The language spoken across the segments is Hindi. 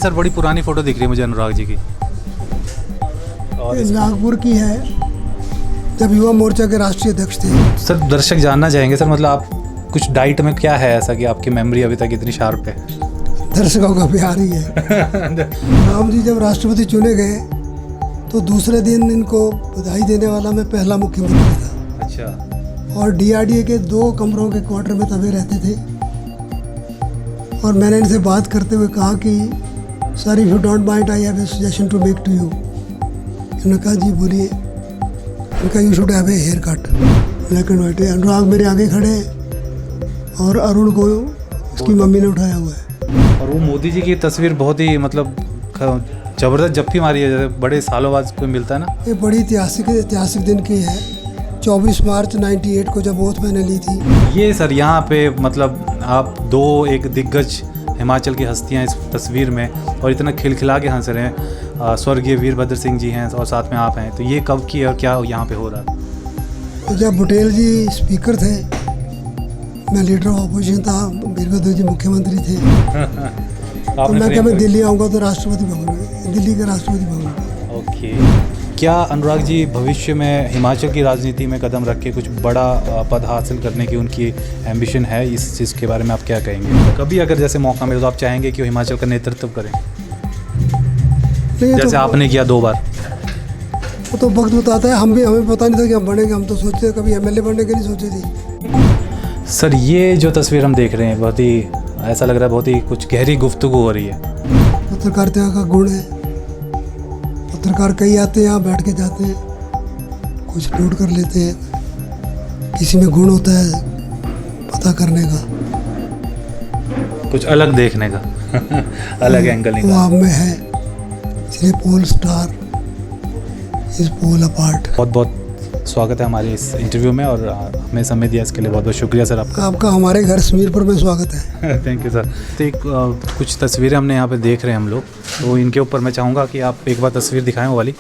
सर बड़ी पुरानी फ़ोटो दिख रही है मुझे अनुराग जी की। और नागपुर की है, जब युवा मोर्चा के राष्ट्रीय अध्यक्ष थे। सर दर्शक जानना चाहेंगे सर, मतलब आप कुछ डाइट में क्या है ऐसा कि आपकी मेमोरी अभी तक इतनी शार्प है? दर्शकों का प्यार ही है। राम जी जब राष्ट्रपति चुने गए तो दूसरे दिन इनको बधाई देने वाला मैं पहला मुख्यमंत्री था। अच्छा। और डीआरडीए के 2 कमरों के क्वार्टर में तभी रहते थे। और मैंने इनसे बात करते हुए कहा कि sir if you don't mind I have a suggestion to make to you. उन्होंने कहा जी बोलिए। उनका you should have a hair cut, black and white. Anurag मेरे आगे खड़े हैं और अरुण को उसकी मम्मी ने उठाया हुआ है। और वो मोदी जी की तस्वीर बहुत ही मतलब ज़बरदस्त जप्फी मारी है, जैसे बड़े सालों बाद कोई मिलता है ना। ये बड़ी ऐतिहासिक दिन की है। 24 मार्च 98 को जब ओथ मैंने ली थी। ये सर यहाँ पे मतलब आप एक दिग्गज हिमाचल की हस्तियाँ इस तस्वीर में और इतना खिलखिला के हंस रहे हैं। स्वर्गीय वीरभद्र सिंह जी हैं और साथ में आप हैं, तो ये कब की और क्या यहाँ पे हो रहा है? तो जब बुटेल जी स्पीकर थे, मैं लीडर ऑफ अपोजिशन था, वीरभद्र जी मुख्यमंत्री थे। तो मैं क्या मैं दिल्ली आऊँगा तो राष्ट्रपति भवन में, दिल्ली के राष्ट्रपति भवन में। ओके। क्या अनुराग जी भविष्य में हिमाचल की राजनीति में कदम रख के कुछ बड़ा पद हासिल करने की उनकी एम्बिशन है? इस चीज़ के बारे में आप क्या कहेंगे? कभी अगर जैसे मौका मिले तो आप चाहेंगे कि वो हिमाचल का नेतृत्व करें, जैसे तो आपने किया 2 बार? वो तो वक्त बताता है। हमें पता नहीं था कि हम बनेंगे। हम तो सोचते कभी एमएलए बनने के नहीं सोचे थे। सर ये जो तस्वीर हम देख रहे हैं बहुत ही ऐसा लग रहा है बहुत ही कुछ गहरी गुफ्तगू हो रही है। पत्रकारिता का गुण है। पत्रकार कई आते हैं, यहाँ बैठ के जाते हैं, कुछ नोट कर लेते हैं। किसी में गुण होता है पता करने का, कुछ अलग देखने का अलग एंगल वो आप में है। इसलिए pole star is pole apart. बहुत बहुत स्वागत है हमारे इस इंटरव्यू में और हमें समय दिया इसके लिए बहुत बहुत शुक्रिया सर आपका। आपका हमारे घर समीरपुर में स्वागत है। Thank you sir. तो कुछ तस्वीरें हमने यहाँ पे देख रहे हैं हम लोग, तो इनके ऊपर मैं चाहूँगा कि आप एक बार तस्वीर दिखाएं वो वाली।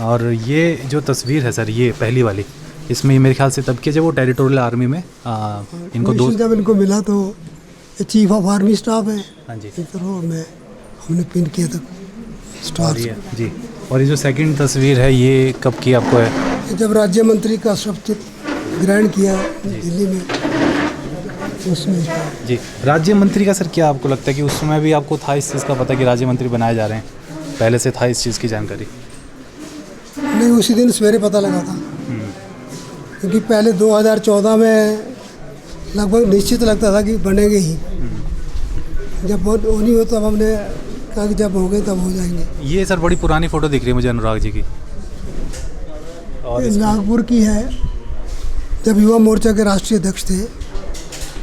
और ये जो तस्वीर है सर, ये पहली वाली, इसमें मेरे ख्याल से तब के जब वो टेरिटोरियल आर्मी में इनको जब इनको मिला तो चीफ ऑफ आर्मी स्टाफ है। हाँ जी। में हमने पिन किया था स्टार जी। और ये जो सेकंड तस्वीर है ये कब की आपको है? जब राज्य मंत्री का शपथ ग्रहण किया दिल्ली में, उसमें। जी। राज्य मंत्री का सर क्या आपको लगता है कि उस समय भी आपको था इस चीज़ का पता कि राज्य मंत्री बनाए जा रहे हैं? पहले से था इस चीज़ की जानकारी? नहीं, उसी दिन सवेरे पता लगा था। क्योंकि पहले 2014 में लगभग निश्चित लगता था कि बनेंगे ही। जब वो नहीं हो तब हमने कहा कि जब हो गए तब हो जाएंगे। ये सर बड़ी पुरानी फ़ोटो दिख रही है मुझे अनुराग जी की। और नागपुर की है, जब युवा मोर्चा के राष्ट्रीय अध्यक्ष थे,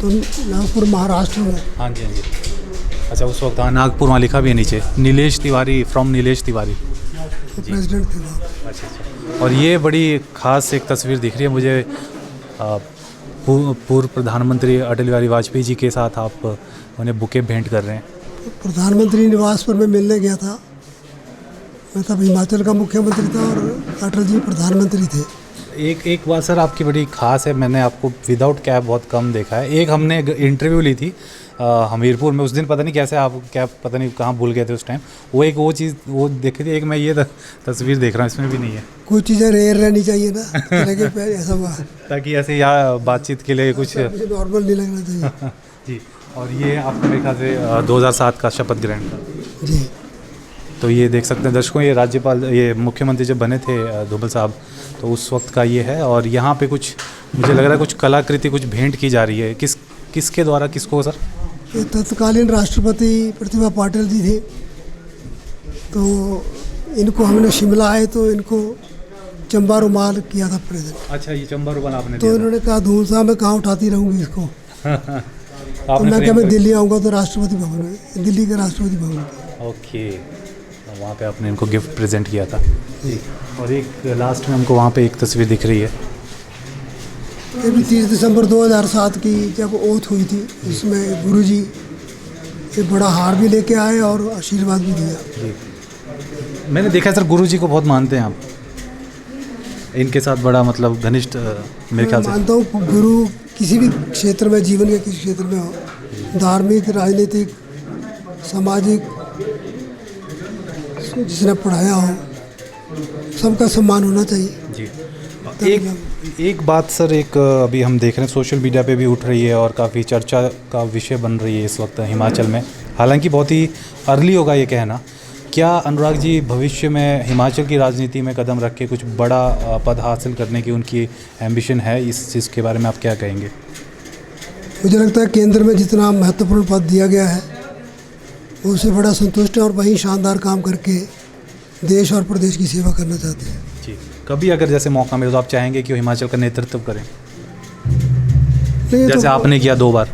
तो नागपुर महाराष्ट्र में। हाँ जी हाँ जी। अच्छा उस वक्त हाँ नागपुर वहाँ लिखा भी है नीचे, नीलेश तिवारी फ्रॉम नीलेश तिवारी। तो प्रेसिडेंट थे वहाँ। अच्छा। और ये बड़ी ख़ास एक तस्वीर दिख रही है मुझे, पूर्व प्रधानमंत्री अटल बिहारी वाजपेयी जी के साथ आप उन्हें बुके भेंट कर रहे हैं। प्रधानमंत्री निवास पर मैं मिलने गया था। मैं तब हिमाचल का मुख्यमंत्री था और अटल जी प्रधानमंत्री थे। एक बात सर आपकी बड़ी ख़ास है, मैंने आपको विदाउट कैप बहुत कम देखा है। एक हमने इंटरव्यू ली थी हमीरपुर में, उस दिन पता नहीं कैसे आप कैप पता नहीं कहाँ भूल गए थे उस टाइम। वो चीज़ वो देखी थी। एक मैं ये तस्वीर देख रहा हूँ, इसमें भी नहीं है। कुछ चीज़ें रेयर रहनी चाहिए ना ऐसा हुआ, ताकि ऐसे यहाँ बातचीत के लिए कुछ नॉर्मल नहीं लगना चाहिए। जी। और ये आपको मेरे ख्याल से 2007 का शपथ ग्रहण था। जी। तो ये देख सकते हैं दर्शकों, ये राज्यपाल ये मुख्यमंत्री जब बने थे धूमल साहब, तो उस वक्त का ये है। और यहाँ पे कुछ मुझे लग रहा है कुछ कलाकृति कुछ भेंट की जा रही है। किसके द्वारा किसको सर? ये तत्कालीन राष्ट्रपति प्रतिभा पाटिल जी थे। तो इनको हमने शिमला आए तो इनको चंबा रुमाल किया था प्रेजेंट। अच्छा, ये चंबा रुमाल आपने तो इन्होंने कहा धूल साहब मैं कहाँ उठाती रहूँगी इसको। तो मैं क्या मैं दिल्ली आऊँगा तो राष्ट्रपति भवन में, दिल्ली के राष्ट्रपति भवन में। ओके, वहाँ पे आपने इनको गिफ्ट प्रेजेंट किया था जी। और एक लास्ट में हमको वहाँ पे एक तस्वीर दिख रही है, ये भी 30 दिसंबर 2007 की जब ओथ हुई थी, इसमें गुरुजी एक बड़ा हार भी लेके आए और आशीर्वाद भी दिया जी। मैंने देखा सर गुरुजी को बहुत मानते हैं आप, इनके साथ बड़ा मतलब घनिष्ठ मेरे ख्याल से। मानता हूँ गुरु किसी भी क्षेत्र में, जीवन के किसी क्षेत्र में हो, धार्मिक, राजनीतिक, सामाजिक, जिसने पढ़ाया हो, सबका सम्मान होना चाहिए। जी। एक बात सर, एक अभी हम देख रहे हैं सोशल मीडिया पे भी उठ रही है और काफ़ी चर्चा का विषय बन रही है इस वक्त हिमाचल में, हालांकि बहुत ही अर्ली होगा ये कहना, क्या अनुराग जी भविष्य में हिमाचल की राजनीति में कदम रख के कुछ बड़ा पद हासिल करने की उनकी एम्बिशन है? इस चीज़ के बारे में आप क्या कहेंगे? मुझे लगता है केंद्र में जितना महत्वपूर्ण पद दिया गया है वो उससे बड़ा संतुष्ट है और वहीं शानदार काम करके देश और प्रदेश की सेवा करना चाहते हैं। जी। कभी अगर जैसे मौका मिले तो आप चाहेंगे कि वो हिमाचल का नेतृत्व करें, नहीं जैसे तो आपने किया 2 बार?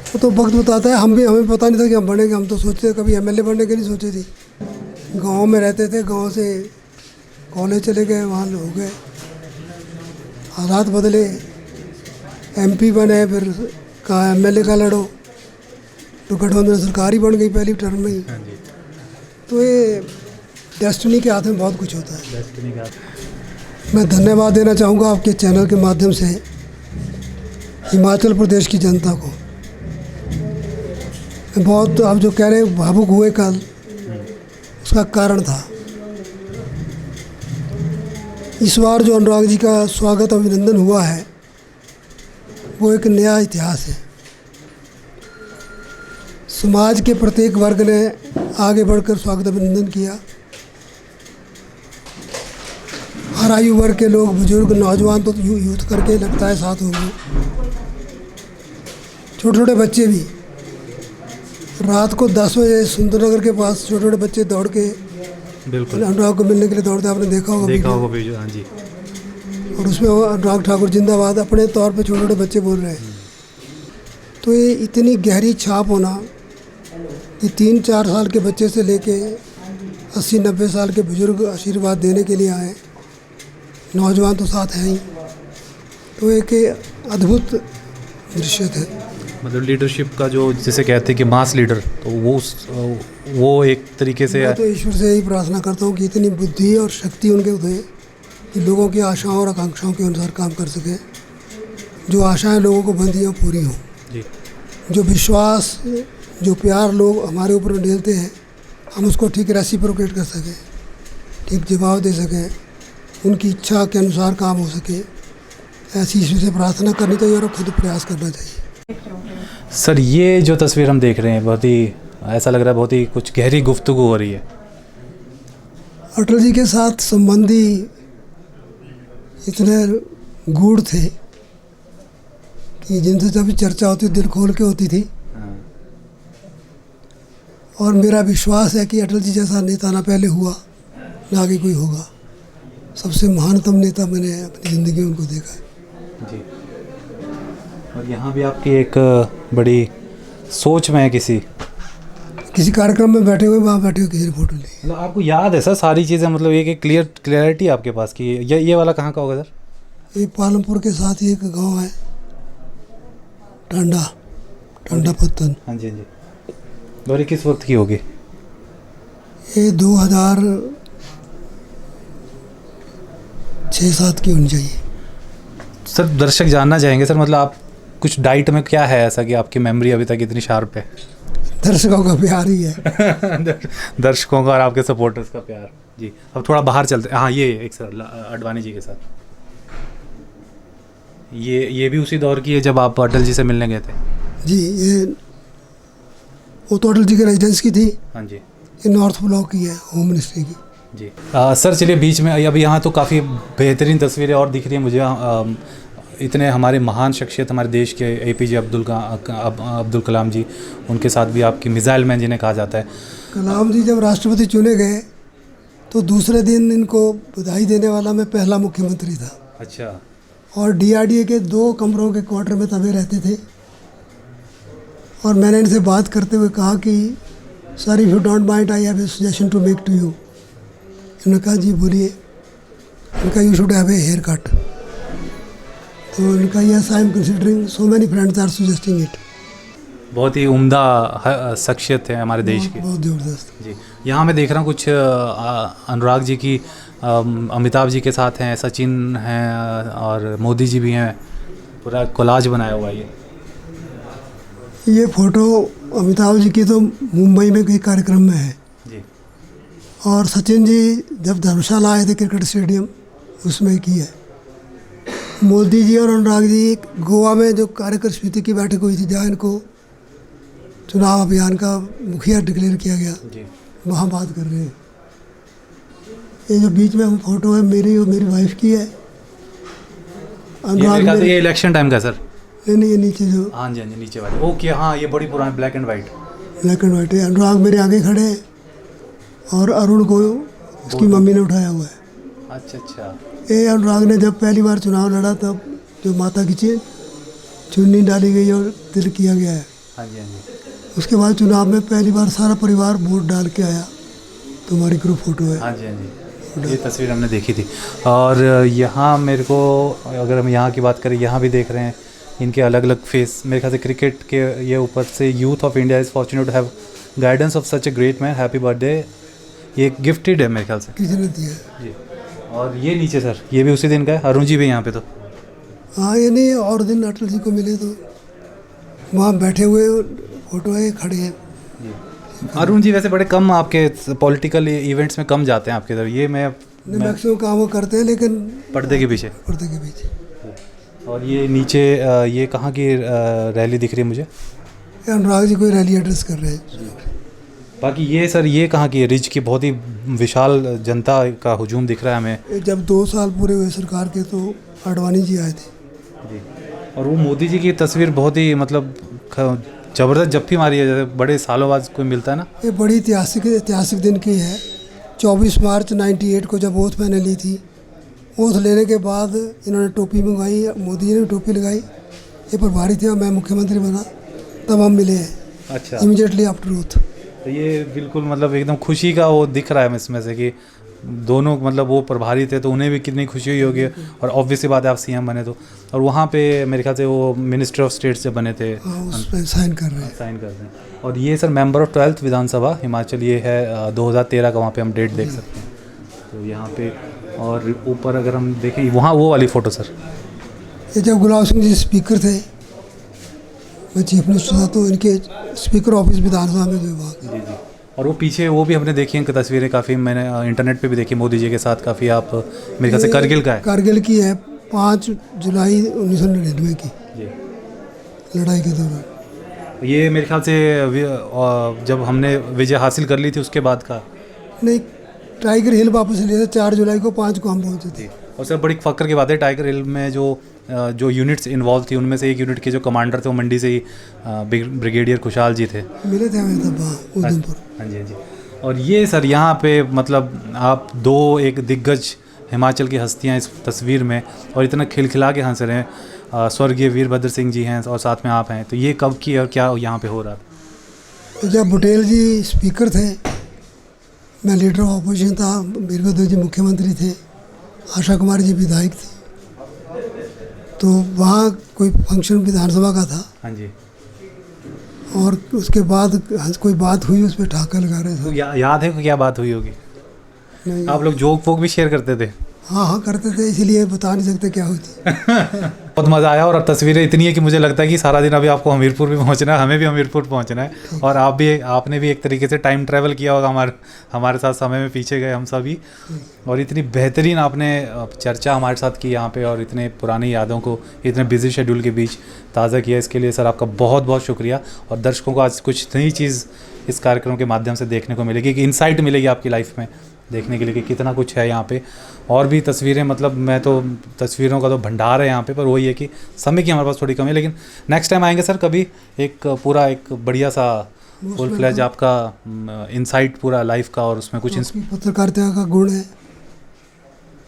वो तो वक्त बताता है। हमें पता नहीं था कि हम बनेंगे। हम तो सोचते कभी एमएलए बनने के नहीं सोचे थे। गांव में रहते थे, गांव से कॉलेज चले गए, वहाँ हो गए, हालात बदले, एमपी बने, फिर कहा एमएलए का लड़ो, तो गठबंधन सरकार ही बन गई पहली टर्म में ही। तो ये डेस्टिनी के हाथ में बहुत कुछ होता है। मैं धन्यवाद देना चाहूँगा आपके चैनल के माध्यम से हिमाचल प्रदेश की जनता को। बहुत, आप जो कह रहे हैं भावुक हुए कल, उसका कारण था इस बार जो अनुराग जी का स्वागत अभिनंदन हुआ है वो एक नया इतिहास है। समाज के प्रत्येक वर्ग ने आगे बढ़कर स्वागत अभिनंदन किया। हर आयु वर्ग के लोग, बुजुर्ग, नौजवान तो यूथ करके लगता है साथ होंगे, छोटे छोटे बच्चे भी। रात को 10 बजे सुंदरनगर के पास छोटे छोटे बच्चे दौड़ के बिल्कुल अनुराग को मिलने के लिए दौड़ते, आपने देखा होगा वीडियो। हाँ जी। और उसमें वो अनुराग ठाकुर जिंदाबाद अपने तौर पे छोटे छोटे बच्चे बोल रहे हैं। तो ये इतनी गहरी छाप होना कि 3-4 साल के बच्चे से लेके 80-90 साल के बुजुर्ग आशीर्वाद देने के लिए आए, नौजवान तो साथ हैं ही। तो एक अद्भुत दृश्य थे। मतलब लीडरशिप का जो जिसे कहते हैं कि मास लीडर, तो वो एक तरीके से। मैं तो ईश्वर से यही प्रार्थना करता हूँ कि इतनी बुद्धि और शक्ति उनके उदय कि लोगों की आशाओं और आकांक्षाओं के अनुसार काम कर सके। जो आशाएं लोगों को बंधी हों, पूरी हों। जी। जो विश्वास, जो प्यार लोग हमारे ऊपर ढेलते हैं, हम उसको ठीक रेसिप्रोकेट कर सकें, ठीक जवाब दे सकें, उनकी इच्छा के अनुसार काम हो सके। ऐसी ईश्वर से प्रार्थना करनी चाहिए और खुद प्रयास करना चाहिए। सर, ये जो तस्वीर हम देख रहे हैं, बहुत ही ऐसा लग रहा है बहुत ही कुछ गहरी गुफ्तगू हो रही है। अटल जी के साथ संबंधी इतने गूढ़ थे कि जिनसे जब चर्चा होती दिल खोल के होती थी। और मेरा विश्वास है कि अटल जी जैसा नेता ना पहले हुआ ना आगे कोई होगा। सबसे महानतम नेता मैंने अपनी ज़िंदगी में उनको देखा है। जी। और यहाँ भी आपकी एक बड़ी सोच में है, किसी कार्यक्रम में बैठे हुए, वहाँ बैठे हुए किसी ने फोटो ली। मतलब आपको याद है सर सारी चीज़ें, मतलब एक क्लियरिटी आपके पास की ये वाला कहाँ का होगा सर? ये पालमपुर के साथ ही एक गांव है, टांडा पत्तन। हाँ जी, हाँ जी। और ये किस वक्त की होगी? ये 2006-07 की होनी चाहिए। सर, दर्शक जानना चाहेंगे सर, मतलब आप कुछ डाइट में क्या है ऐसा कि आपकी मेमोरी अभी तक इतनी शार्प है? दर्शकों का प्यार ही है। दर्शकों का और आपके सपोर्टर्स का प्यार। जी। अब थोड़ा बाहर चलते हैं। हाँ, ये एक सर अडवाणी जी के साथ, ये भी उसी दौर की है जब आप अटल जी से मिलने गए थे? जी, ये वो तो अटल जी के रेजिडेंस की थी। हाँ जी। ये नॉर्थ ब्लॉक की है, होम मिनिस्ट्री की। जी। सर चलिए, बीच में अब यहाँ तो काफ़ी बेहतरीन तस्वीरें और दिख रही हैं मुझे। इतने हमारे महान शख्सियत हमारे देश के APJ अब्दुल कलाम जी, उनके साथ भी आपकी मिसाइल मैन जिन्हें कहा जाता है। कलाम जी जब राष्ट्रपति चुने गए तो दूसरे दिन इनको बधाई देने वाला मैं पहला मुख्यमंत्री था। अच्छा। और DRDA के 2 कमरों के क्वार्टर में तबे रहते थे। और मैंने इनसे बात करते हुए कहा कि sir, if you don't mind, I have a suggestion to make to you. इन्होंने कहा जी बोलिए। इनका you should have a hair cut. तो इनका yes, I am considering, so many friends are suggesting it. बहुत ही उम्दा शख्सियत है हमारे देश की। बहुत ज़बरदस्त। जी। यहाँ मैं देख रहा हूँ कुछ अनुराग जी की, अमिताभ जी के साथ हैं, सचिन हैं और मोदी जी भी हैं। पूरा कोलाज बनाया हुआ है ये फ़ोटो अमिताभ जी की तो मुंबई में कई कार्यक्रम में है। जी। और सचिन जी जब धर्मशाला आए थे क्रिकेट स्टेडियम उसमें की है। मोदी जी और अनुराग जी गोवा में जो कार्यकर समिति की बैठक हुई थी जहाँ इनको चुनाव अभियान का मुखिया डिक्लेयर किया गया, वहाँ बात कर रहे हैं। ये जो बीच में फोटो है मेरी और मेरी वाइफ की है। अनुराग ये इलेक्शन टाइम का सर? नहीं, ये नीचे जो, हाँ जी नीचे वाले, ओके हाँ, ये बड़ी पुरानी ब्लैक एंड वाइट है। अनुराग मेरे आगे खड़े हैं और अरुण को उसकी मम्मी ने उठाया हुआ है। अच्छा। ये अनुराग ने जब पहली बार चुनाव लड़ा तब जो माता की चुन्नी डाली गई और तिल किया गया है। हाँ जी। उसके बाद चुनाव में पहली बार सारा परिवार वोट डाल के आया। तुम्हारी ग्रुप फोटो है। हाँ जी। ये तस्वीर हमने देखी थी। और यहाँ मेरे को, अगर हम यहाँ की बात करें, यहाँ भी देख रहे हैं इनके अलग अलग फेस। मेरे ख्याल से क्रिकेट के ये ऊपर से youth of India is fortunate to have guidance of such a great man, happy birthday. ये गिफ्टेड है मेरे ख्याल से, किसी ने दिया जी। और ये नीचे सर, ये भी उसी दिन का है। अरुण जी भी यहाँ पे तो, हाँ ये नहीं, और दिन अटल जी को मिले तो वहाँ बैठे हुए फोटो है, खड़े हैं। अरुण जी वैसे बड़े कम आपके पॉलिटिकल इवेंट्स में कम जाते हैं आपके तरफ। ये मैं मैक्सिमम काम वो करते हैं लेकिन पर्दे के पीछे। और ये नीचे ये कहाँ की रैली दिख रही है मुझे? अनुराग जी कोई रैली एड्रेस कर रहे हैं। बाकी ये सर, ये कहाँ की है? रिज की बहुत ही विशाल जनता का हुजूम दिख रहा है हमें। जब 2 साल पूरे हुए सरकार के तो आडवाणी जी आए थे जी। और वो मोदी जी की तस्वीर बहुत ही मतलब ज़बरदस्त जप्फी मारी है, जैसे बड़े सालों बाद कोई मिलता है ना। ये बड़ी ऐतिहासिक दिन की है। 24 मार्च 98 को जब ओथ मैंने ली थी, ओथ लेने के बाद इन्होंने टोपी मंगवाई, मोदी जी ने टोपी लगाई, ये प्रभारी थे और मैं मुख्यमंत्री बना, तब हम मिले हैं। अच्छा। Immediately after oath. तो ये बिल्कुल मतलब एकदम खुशी का वो दिख रहा है इसमें से कि दोनों मतलब वो प्रभारी थे तो उन्हें भी कितनी खुशी हुई होगी, और ऑब्वियसली बात है आप सीएम बने तो। और वहाँ पे मेरे ख्याल से वो मिनिस्टर ऑफ स्टेट से बने थे, उस पर साइन कर रहे हैं। और ये सर मेंबर ऑफ 12th विधानसभा हिमाचल, ये है 2013 का, वहाँ पे हम डेट देख सकते हैं तो यहाँ पे। और ऊपर अगर हम देखें वहाँ वो वाली फ़ोटो सर, ये जब गुलाब सिंह जी स्पीकर थे, मैं चीफ मिनिस्टर था, तो इनके स्पीकर ऑफिस विधानसभा में जो वहाँ। जी। और वो पीछे वो भी हमने देखी इनकी तस्वीरें काफ़ी, मैंने इंटरनेट पे भी देखी मोदी जी के साथ काफ़ी। आप मेरे ख्याल से करगिल का है? करगिल की है, 5 जुलाई 1999 की लड़ाई के दौरान। ये मेरे ख्याल से जब हमने विजय हासिल कर ली थी उसके बाद का? नहीं, टाइगर हिल वापस लिया था 4 जुलाई को, 5 को हम पहुँचे थे। और सर बड़ी फ़ख्र की बात है, टाइगर हिल में जो यूनिट्स इन्वॉल्व थी उनमें से एक यूनिट के जो कमांडर थे वो मंडी से ही ब्रिगेडियर खुशाल जी थे, मिले थे हमें तब उधमपुर। हाँ जी। और ये सर यहाँ पे मतलब आप एक दिग्गज हिमाचल की हस्तियाँ इस तस्वीर में, और इतना खिलखिला के हंस रहे हैं। स्वर्गीय वीरभद्र सिंह जी हैं और साथ में आप हैं, तो ये कब की और क्या यहाँ पे हो रहा था? जब बुटेल जी स्पीकर थे, मैं लीडर ऑफ अपोजिशन था, वीरभद्र जी मुख्यमंत्री थे, आशा कुमारी जी विधायक थी, तो वहाँ कोई फंक्शन विधानसभा का था। हाँ जी। और उसके बाद कोई बात हुई, उस पर ठहाका लगा रहे थे। तो याद है कि क्या बात हुई होगी? नहीं, आप लोग जोक वोक भी शेयर करते थे? हाँ करते थे, इसीलिए बता नहीं सकते क्या होती। बहुत मज़ा आया। और तस्वीरें इतनी है कि मुझे लगता है कि सारा दिन अभी आपको हमीरपुर भी पहुंचना है, हमें भी हमीरपुर पहुंचना है। और आपने भी एक तरीके से टाइम ट्रैवल किया होगा हमारे साथ, समय में पीछे गए हम सभी। और इतनी बेहतरीन आपने चर्चा हमारे साथ की यहाँ पे, और इतने पुरानी यादों को इतने बिजी शेड्यूल के बीच ताज़ा किया, इसके लिए सर आपका बहुत बहुत शुक्रिया। और दर्शकों को आज कुछ नई चीज़ इस कार्यक्रम के माध्यम से देखने को मिलेगी, कि इंसाइट मिलेगी आपकी लाइफ में देखने के लिए कि कितना कुछ है यहाँ पे। और भी तस्वीरें, मतलब मैं तो तस्वीरों का तो भंडार है यहाँ पे, पर वही है कि समय की हमारे पास थोड़ी कमी है। लेकिन नेक्स्ट टाइम आएंगे सर कभी, एक पूरा एक बढ़िया सा फुल फ्लैज आपका इनसाइट पूरा लाइफ का, और उसमें कुछ पत्रकारिता का गुण है।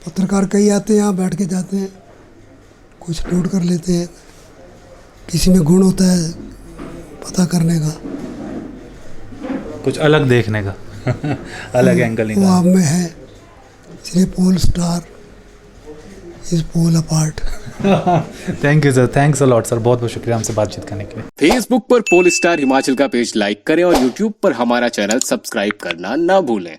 पत्रकार कई आते हैं, यहाँ बैठ के जाते हैं, कुछ नोट कर लेते हैं, किसी में गुण होता है पता करने का, कुछ अलग देखने का अलग एंगल वो आप में है, इसलिए pole star is pole apart. Thank you sir, thanks a lot sir, बहुत बहुत शुक्रिया हमसे बातचीत करने के लिए। फेसबुक पर पोल स्टार हिमाचल का पेज लाइक करें और यूट्यूब पर हमारा चैनल सब्सक्राइब करना ना भूलें।